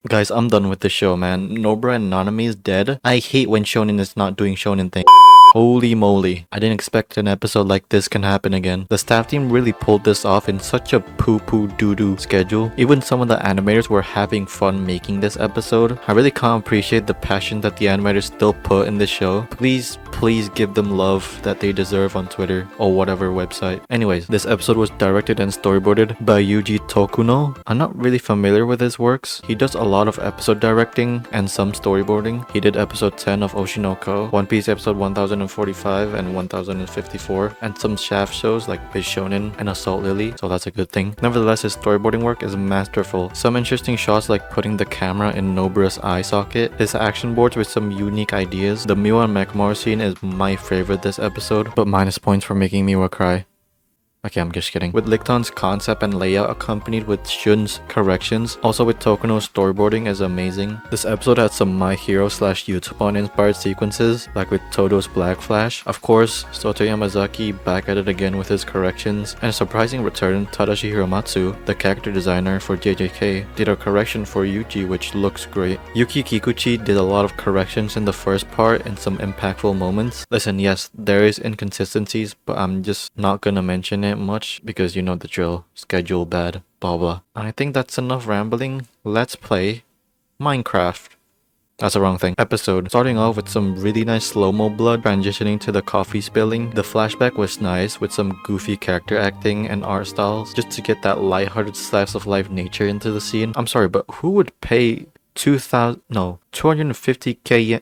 Guys, I'm done with the show, man. Nobra and Nanami is dead. I hate when shonen is not doing shonen things. Holy moly. I didn't expect an episode like this can happen again. The staff team really pulled this off in such a poo-poo doo-doo schedule. Even some of the animators were having fun making this episode. I really can't appreciate the passion that the animators still put in this show. Please give them love that they deserve on Twitter or whatever website. Anyways, this episode was directed and storyboarded by Yuji Tokuno. I'm not really familiar with his works. He does a lot of episode directing and some storyboarding. He did episode 10 of Oshinoko, One Piece episode 1045 and 1054, and some shaft shows like Bishonen and Assault Lily, so that's a good thing. Nevertheless, his storyboarding work is masterful. Some interesting shots like putting the camera in Nobra's eye socket, his action boards with some unique ideas. The Miwa and Mechamaru scene is my favorite this episode, but minus points for making Miwa cry. Okay, I'm just kidding. With Licton's concept and layout accompanied with Shun's corrections, also with Tokuno's storyboarding is amazing. This episode had some My Hero / Yutsuban inspired sequences, like with Todo's Black Flash. Of course, Soto Yamazaki back at it again with his corrections, and a surprising return, Tadashi Hiromatsu, the character designer for JJK, did a correction for Yuji which looks great. Yuki Kikuchi did a lot of corrections in the first part and some impactful moments. Listen, yes, there is inconsistencies, but I'm just not gonna mention it much because you know the drill. Schedule bad, blah blah. I think that's enough rambling. Let's play Minecraft. That's the wrong thing. Episode. Starting off with some really nice slow-mo blood, transitioning to the coffee spilling. The flashback was nice with some goofy character acting and art styles just to get that lighthearted slice of life nature into the scene. I'm sorry, but who would pay 250k yen?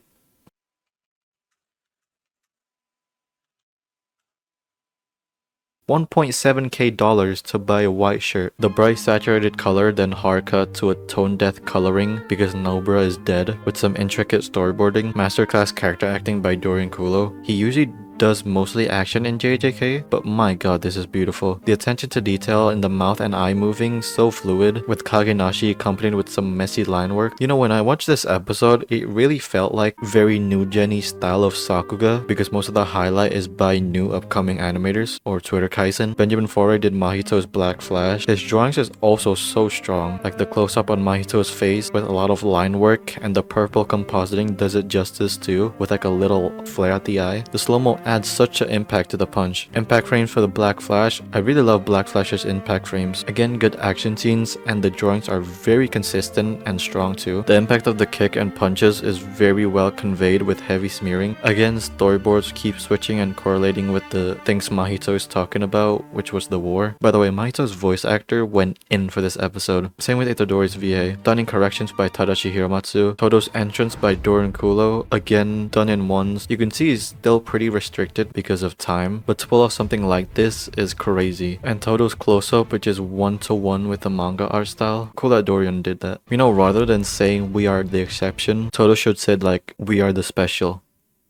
1.7k dollars to buy a white shirt. The bright saturated color then hard cut to a tone death coloring because Nobra is dead with some intricate storyboarding. Masterclass character acting by Dorian Kulo. He usually does mostly action in JJK, but my god, this is beautiful. The attention to detail in the mouth and eye moving, so fluid, with Kagenashi accompanied with some messy line work. You know, when I watched this episode, it really felt like very new gen-y style of Sakuga, because most of the highlight is by new upcoming animators, or Twitter Kaisen. Benjamin Foray did Mahito's Black Flash. His drawings is also so strong, like the close-up on Mahito's face with a lot of line work, and the purple compositing does it justice too, with like a little flare at the eye. The slow-mo adds such an impact to the punch. Impact frames for the Black Flash. I really love Black Flash's impact frames. Again, good action scenes, and the drawings are very consistent and strong too. The impact of the kick and punches is very well conveyed with heavy smearing. Again, storyboards keep switching and correlating with the things Mahito is talking about, which was the war. By the way, Mahito's voice actor went in for this episode. Same with Itadori's VA. Done in corrections by Tadashi Hiromatsu. Todo's entrance by Dorian Kulo. Again, done in ones. You can see he's still pretty restricted because of time, but to pull off something like this is crazy. And Todo's close-up, which is one-to-one with the manga art style. Cool that Dorian did that. You know, rather than saying we are the exception, Todo should said like we are the special.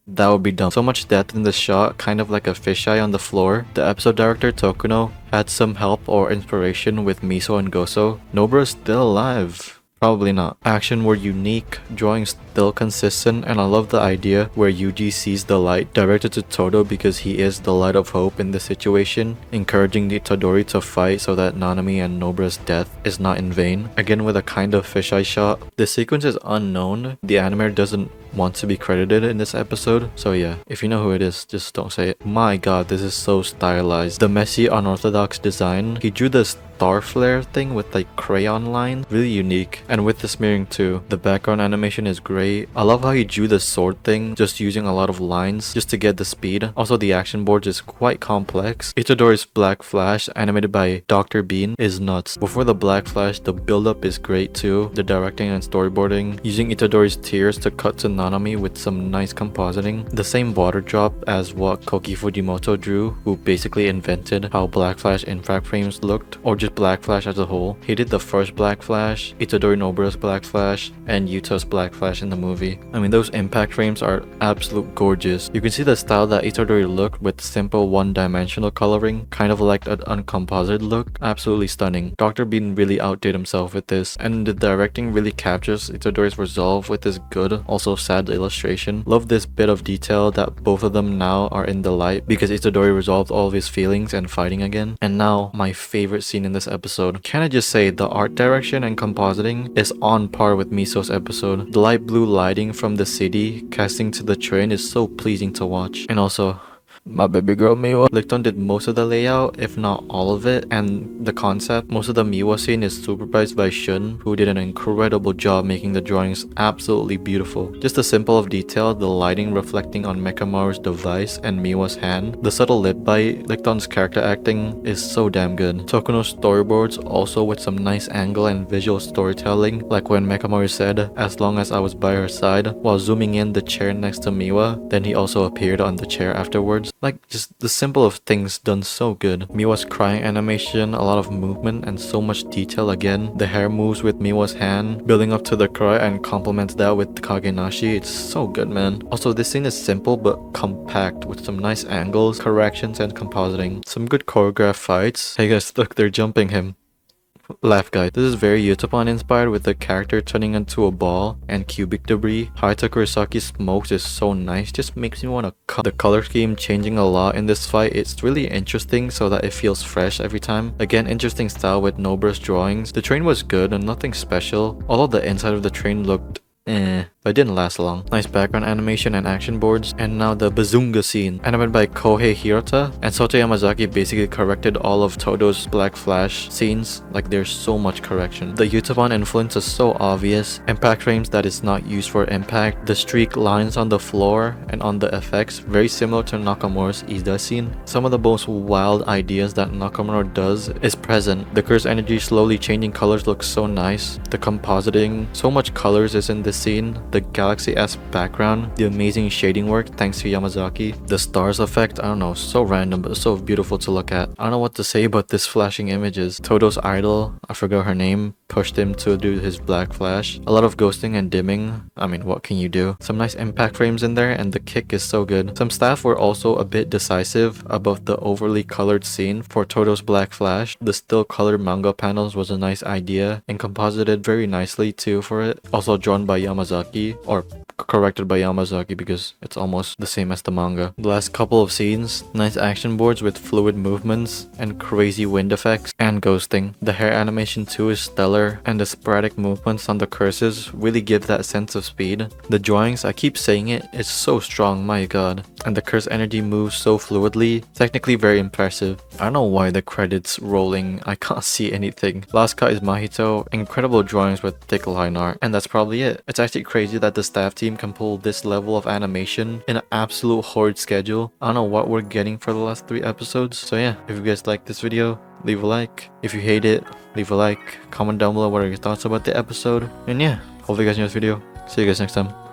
That would be dumb. So much depth in the shot, kind of like a fisheye on the floor. The episode director Tokuno had some help or inspiration with Miso and Goso. Nobra is still alive. Probably not. Action were unique, drawing still consistent, and I love the idea where Yuji sees the light, directed to Todo because he is the light of hope in this situation, encouraging the Itadori to fight so that Nanami and Nobra's death is not in vain. Again with a kind of fisheye shot. The sequence is unknown. The animator doesn't want to be credited in this episode, so yeah, if you know who it is, just don't say it. My god, this is so stylized. The messy, unorthodox design. He drew the star flare thing with like crayon lines, really unique, and with the smearing too. The background animation is great. I love how he drew the sword thing, just using a lot of lines just to get the speed. Also, the action board is quite complex. Itadori's Black Flash, animated by Dr. Bean, is nuts. Before the Black Flash, the build-up is great too. The directing and storyboarding, using Itadori's tears to cut to Nanami with some nice compositing. The same water drop as what Koki Fujimoto drew, who basically invented how Black Flash impact frames looked, or just Black Flash as a whole. He did the first Black Flash, Itadori Nobra's Black Flash, and Yuto's Black Flash in the movie. I mean, those impact frames are absolute gorgeous. You can see the style that Itadori looked with simple one-dimensional coloring, kind of like an uncomposited look. Absolutely stunning. Dr. Bean really outdid himself with this, and the directing really captures Itadori's resolve with this good, also sad illustration. Love this bit of detail that both of them now are in the light because Itadori resolved all of his feelings and fighting again. And now, my favorite scene in this episode. Can I just say the art direction and compositing is on par with Miso's episode. The light blue lighting from the city casting to the train is so pleasing to watch. And also, my baby girl Miwa. Licton did most of the layout, if not all of it, and the concept. Most of the Miwa scene is supervised by Shun, who did an incredible job making the drawings absolutely beautiful. Just the simple of detail, the lighting reflecting on Mekamaru's device and Miwa's hand. The subtle lip bite, Licton's character acting is so damn good. Tokuno's storyboards also with some nice angle and visual storytelling, like when Mekamaru said, "As long as I was by her side," while zooming in the chair next to Miwa, then he also appeared on the chair afterwards. Like, just the simple of things done so good. Miwa's crying animation, a lot of movement and so much detail again. The hair moves with Miwa's hand, building up to the cry and complements that with Kagenashi. It's so good, man. Also, this scene is simple but compact with some nice angles, corrections and compositing. Some good choreographed fights. Hey guys, look, they're jumping him. Laugh guys. This is very Utapon inspired with the character turning into a ball and cubic debris. How Kurosaki smokes is so nice, just makes me want to cut. The color scheme changing a lot in this fight. It's really interesting so that it feels fresh every time. Again, interesting style with Nobura's drawings. The train was good and nothing special, although the inside of the train looked but it didn't last long. Nice background animation and action boards. And now the Bazunga scene, animated by Kohei Hirota, and Soto Yamazaki basically corrected all of Todo's Black Flash scenes. Like, there's so much correction. The Utapon influence is so obvious. Impact frames that is not used for impact. The streak lines on the floor and on the effects, very similar to Nakamura's Ida scene. Some of the most wild ideas that Nakamura does is present. The curse energy slowly changing colors looks so nice. The compositing, so much colors is in this scene. The galaxy-esque background, the amazing shading work thanks to Yamazaki. The stars effect, I don't know, so random but so beautiful to look at. I don't know what to say about this flashing images. Todo's idol, I forgot her name, pushed him to do his Black Flash. A lot of ghosting and dimming. I mean, what can you do? Some nice impact frames in there and the kick is so good. Some staff were also a bit decisive about the overly colored scene for Todo's Black Flash. The still colored manga panels was a nice idea and composited very nicely too for it. Also drawn by Yamazaki, or corrected by Yamazaki because it's almost the same as the manga. The last couple of scenes, nice action boards with fluid movements and crazy wind effects and ghosting. The hair animation too is stellar and the sporadic movements on the curses really give that sense of speed. The drawings, I keep saying it, it's so strong, my god. And the curse energy moves so fluidly, technically very impressive. I don't know why the credits rolling, I can't see anything. Last cut is Mahito, incredible drawings with thick line art, and that's probably it. It's actually crazy that the staff team can pull this level of animation in an absolute horde schedule. I don't know what we're getting for the last 3 episodes. So yeah, if you guys like this video, leave a like. If you hate it, leave a like. Comment down below what are your thoughts about the episode. And yeah, hope you guys enjoyed this video. See you guys next time.